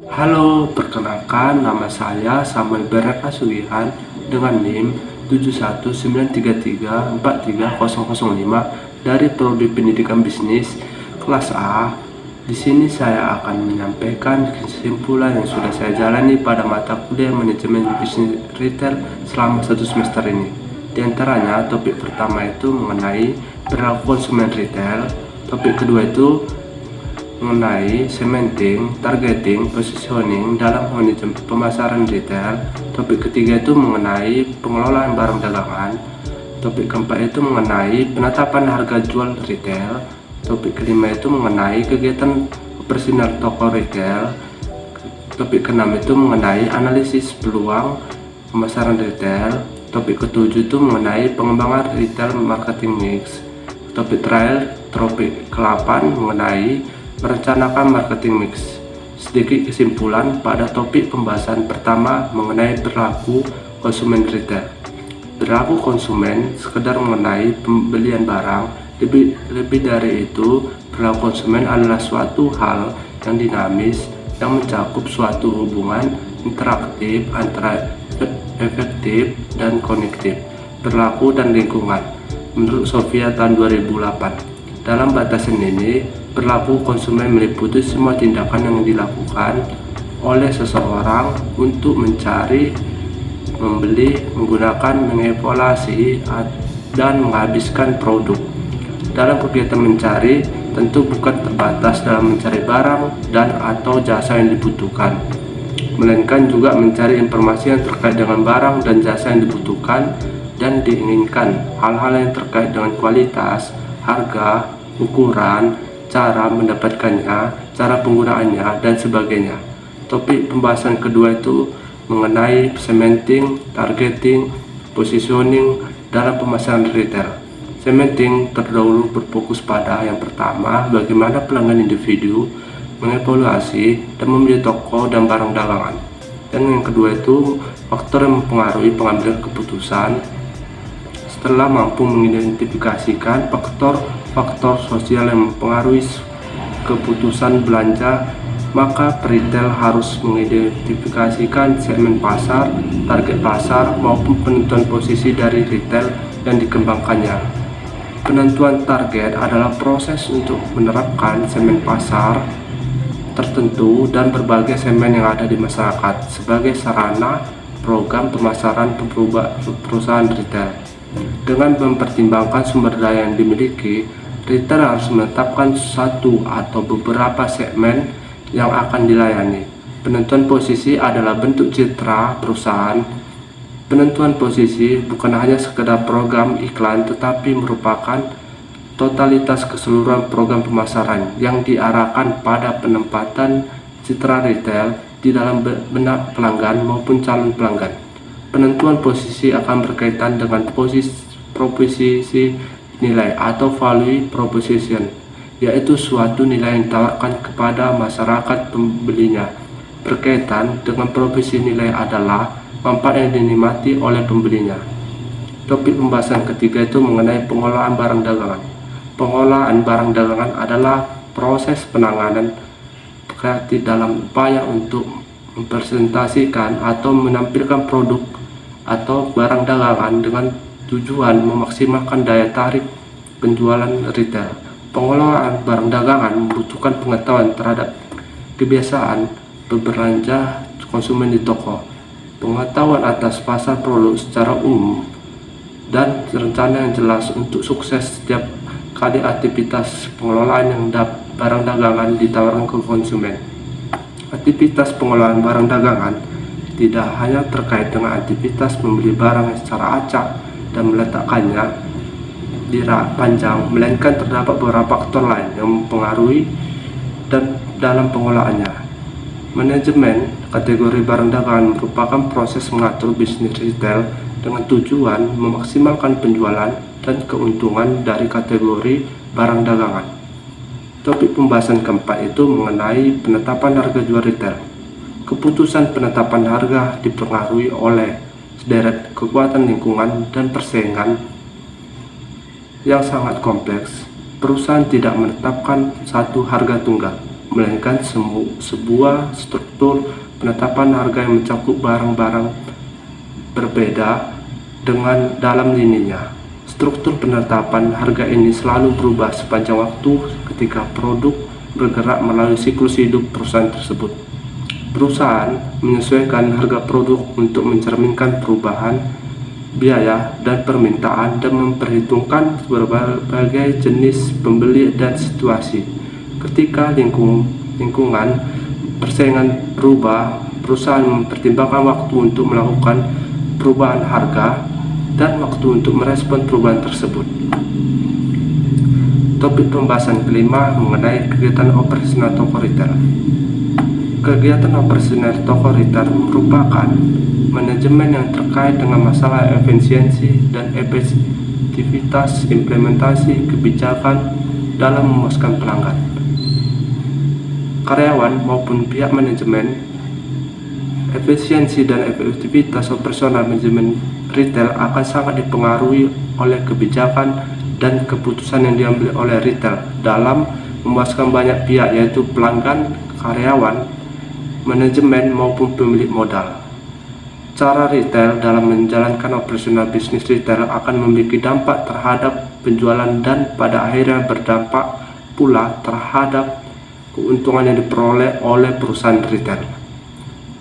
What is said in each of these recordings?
Halo, perkenalkan nama saya Samuel Beraka Sugihan dengan NIM 719334305 dari Prodi Pendidikan Bisnis kelas A. Di sini saya akan menyampaikan kesimpulan yang sudah saya jalani pada mata kuliah manajemen bisnis retail selama 1 semester ini. Di antaranya, topik pertama itu mengenai perilaku konsumen retail, topik kedua itu mengenai segmenting, targeting, positioning dalam manajemen pemasaran retail. Topik ketiga itu mengenai pengelolaan barang dagangan. Topik keempat itu mengenai penetapan harga jual retail. Topik kelima itu mengenai kegiatan operasional toko retail. Topik keenam itu mengenai analisis peluang pemasaran retail. Topik ketujuh itu mengenai pengembangan retail marketing mix. Topik ke-8 mengenai merencanakan marketing mix. Sedikit kesimpulan pada topik pembahasan pertama mengenai perilaku konsumen retail. Perilaku konsumen sekedar mengenai pembelian barang, lebih dari itu, perilaku konsumen adalah suatu hal yang dinamis yang mencakup suatu hubungan interaktif antara efektif dan kognitif, perilaku dan lingkungan. Menurut Sofia tahun 2008, dalam batasan ini, perilaku konsumen meliputi semua tindakan yang dilakukan oleh seseorang untuk mencari, membeli, menggunakan, mengevaluasi, dan menghabiskan produk. Dalam kegiatan mencari, tentu bukan terbatas dalam mencari barang dan atau jasa yang dibutuhkan, melainkan juga mencari informasi yang terkait dengan barang dan jasa yang dibutuhkan dan diinginkan, hal-hal yang terkait dengan kualitas, harga, ukuran, cara mendapatkannya, cara penggunaannya, dan sebagainya. Topik pembahasan kedua itu mengenai segmenting, targeting, positioning dalam pemasaran retail. Segmenting terdahulu berfokus pada yang pertama, bagaimana pelanggan individu mengevaluasi dan memilih toko dan barang dagangan. Dan yang kedua itu faktor yang mempengaruhi pengambilan keputusan. Setelah mampu mengidentifikasikan faktor sosial yang mempengaruhi keputusan belanja, maka peritel harus mengidentifikasikan segmen pasar, target pasar, maupun penentuan posisi dari retail yang dikembangkannya. Penentuan target adalah proses untuk menerapkan segmen pasar tertentu dan berbagai segmen yang ada di masyarakat sebagai sarana program pemasaran perusahaan retail. Dengan mempertimbangkan sumber daya yang dimiliki, retail harus menetapkan satu atau beberapa segmen yang akan dilayani. Penentuan posisi adalah bentuk citra perusahaan. Penentuan posisi bukan hanya sekedar program iklan, tetapi merupakan totalitas keseluruhan program pemasaran yang diarahkan pada penempatan citra retail di dalam benak pelanggan maupun calon pelanggan. Penentuan posisi akan berkaitan dengan proposisi nilai atau value proposition, yaitu suatu nilai yang ditawarkan kepada masyarakat pembelinya. Berkaitan dengan proposisi nilai adalah manfaat yang dinikmati oleh pembelinya. Topik pembahasan ketiga itu mengenai pengelolaan barang dagangan. Pengelolaan barang dagangan adalah proses penanganan kreatif dalam upaya untuk mempresentasikan atau menampilkan produk atau barang dagangan dengan tujuan memaksimalkan daya tarik penjualan retail. Pengelolaan barang dagangan membutuhkan pengetahuan terhadap kebiasaan berbelanja konsumen di toko, pengetahuan atas pasar produk secara umum, dan rencana yang jelas untuk sukses setiap kali aktivitas pengelolaan yang barang dagangan ditawarkan ke konsumen. Aktivitas pengelolaan barang dagangan tidak hanya terkait dengan aktivitas membeli barang secara acak dan meletakkannya di rak panjang, melainkan terdapat beberapa faktor lain yang mempengaruhi dan dalam pengelolaannya. Manajemen kategori barang dagangan merupakan proses mengatur bisnis retail dengan tujuan memaksimalkan penjualan dan keuntungan dari kategori barang dagangan. Topik pembahasan keempat itu mengenai penetapan harga jual retail. Keputusan penetapan harga dipengaruhi oleh sederet kekuatan lingkungan dan persaingan yang sangat kompleks. Perusahaan tidak menetapkan satu harga tunggal, melainkan sebuah struktur penetapan harga yang mencakup barang-barang berbeda dengan dalam lininya. Struktur penetapan harga ini selalu berubah sepanjang waktu ketika produk bergerak melalui siklus hidup perusahaan tersebut. Perusahaan menyesuaikan harga produk untuk mencerminkan perubahan biaya dan permintaan dan memperhitungkan berbagai jenis pembeli dan situasi. Ketika lingkungan persaingan berubah, perusahaan mempertimbangkan waktu untuk melakukan perubahan harga dan waktu untuk merespon perubahan tersebut. Topik pembahasan kelima mengenai kegiatan operasional toko retail. Kegiatan operasional toko retail merupakan manajemen yang terkait dengan masalah efisiensi dan efektivitas implementasi kebijakan dalam memuaskan pelanggan, karyawan maupun pihak manajemen. Efisiensi dan efektivitas operasional manajemen retail akan sangat dipengaruhi oleh kebijakan dan keputusan yang diambil oleh retail dalam memuaskan banyak pihak, yaitu pelanggan, karyawan, manajemen maupun pemilik modal. Cara retail dalam menjalankan operasional bisnis retail akan memiliki dampak terhadap penjualan dan pada akhirnya berdampak pula terhadap keuntungan yang diperoleh oleh perusahaan retail.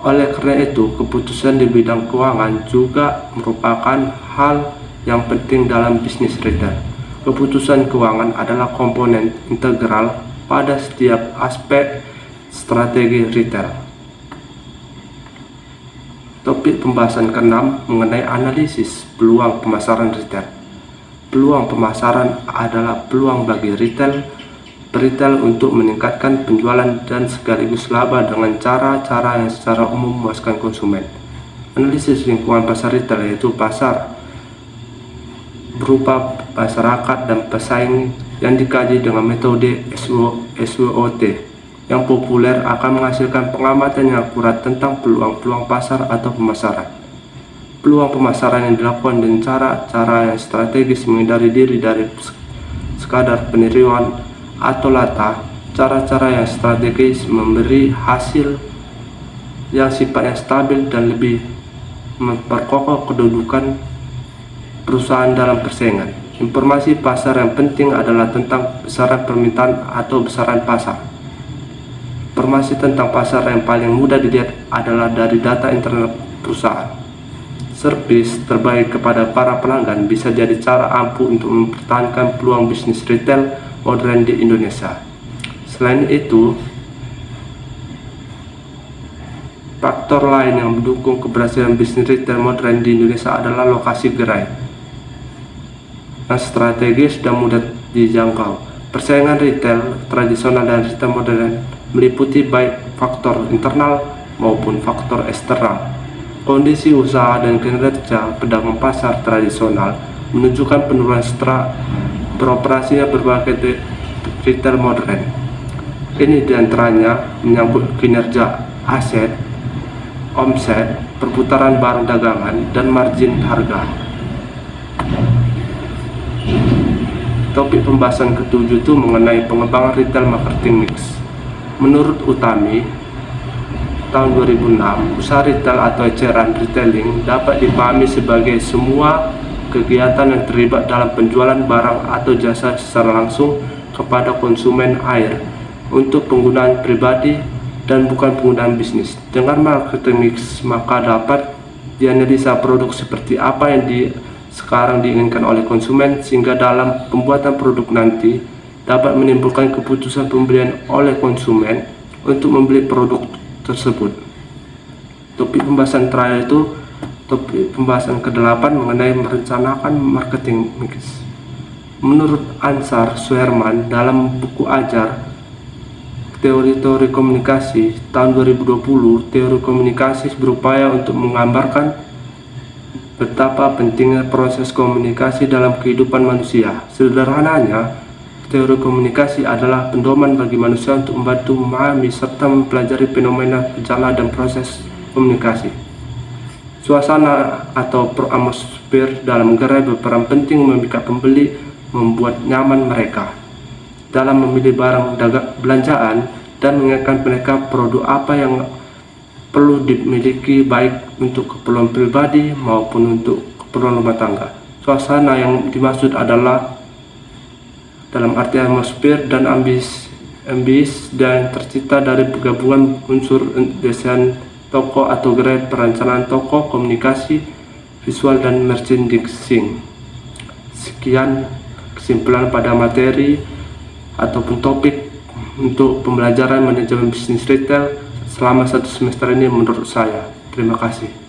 Oleh karena itu, keputusan di bidang keuangan juga merupakan hal yang penting dalam bisnis retail. Keputusan keuangan adalah komponen integral pada setiap aspek strategi retail. Topik pembahasan ke-6 mengenai analisis peluang pemasaran retail. Peluang pemasaran adalah peluang bagi retail untuk meningkatkan penjualan dan sekaligus laba dengan cara-cara yang secara umum memuaskan konsumen. Analisis lingkungan pasar retail yaitu pasar berupa masyarakat dan pesaing yang dikaji dengan metode SWOT yang populer akan menghasilkan pengamatan yang akurat tentang peluang-peluang pasar atau pemasaran. Peluang pemasaran yang dilakukan dengan cara-cara yang strategis menghindari diri dari sekadar peniruan atau latah. Cara-cara yang strategis memberi hasil yang sifatnya stabil dan lebih memperkokoh kedudukan perusahaan dalam persaingan. Informasi pasar yang penting adalah tentang besaran permintaan atau besaran pasar. Informasi tentang pasar yang paling mudah dilihat adalah dari data internal perusahaan. Servis terbaik kepada para pelanggan bisa jadi cara ampuh untuk mempertahankan peluang bisnis retail modern di Indonesia. Selain itu, faktor lain yang mendukung keberhasilan bisnis retail modern di Indonesia adalah lokasi gerai yang strategis dan mudah dijangkau. Persaingan retail tradisional dan retail modern meliputi baik faktor internal maupun faktor eksternal. Kondisi usaha dan kinerja pedagang pasar tradisional menunjukkan penurunan beroperasinya berbagai retail modern. Ini diantaranya menyangkut kinerja aset, omset, perputaran barang dagangan, dan margin harga. Topik pembahasan ke-7 itu mengenai pengembangan retail marketing mix. Menurut Utami, tahun 2006, usaha retail atau eceran retailing dapat dipahami sebagai semua kegiatan yang terlibat dalam penjualan barang atau jasa secara langsung kepada konsumen air untuk penggunaan pribadi dan bukan penggunaan bisnis. Dengan marketing mix, maka dapat dianalisa produk seperti apa yang sekarang diinginkan oleh konsumen, sehingga dalam pembuatan produk nanti dapat menimbulkan keputusan pembelian oleh konsumen untuk membeli produk tersebut. Topik pembahasan terakhir itu topik pembahasan ke-8 mengenai merencanakan marketing mix. Menurut Ansar Suherman dalam buku Ajar Teori-teori Komunikasi tahun 2020, teori komunikasi berupaya untuk menggambarkan betapa pentingnya proses komunikasi dalam kehidupan manusia. Sederhananya, teori komunikasi adalah pedoman bagi manusia untuk membantu memahami serta mempelajari fenomena gejala dan proses komunikasi. Suasana atau atmosfer dalam gerai berperan penting memikat pembeli, membuat nyaman mereka dalam memilih barang belanjaan dan mengingatkan mereka produk apa yang perlu dimiliki baik untuk keperluan pribadi maupun untuk keperluan rumah tangga. Suasana yang dimaksud adalah dalam arti atmosfer dan ambis dan tercipta dari gabungan unsur desain toko atau gerai, perencanaan toko, komunikasi visual, dan merchandising. Sekian kesimpulan pada materi ataupun topik untuk pembelajaran manajemen bisnis retail selama 1 semester ini menurut saya. Terima kasih.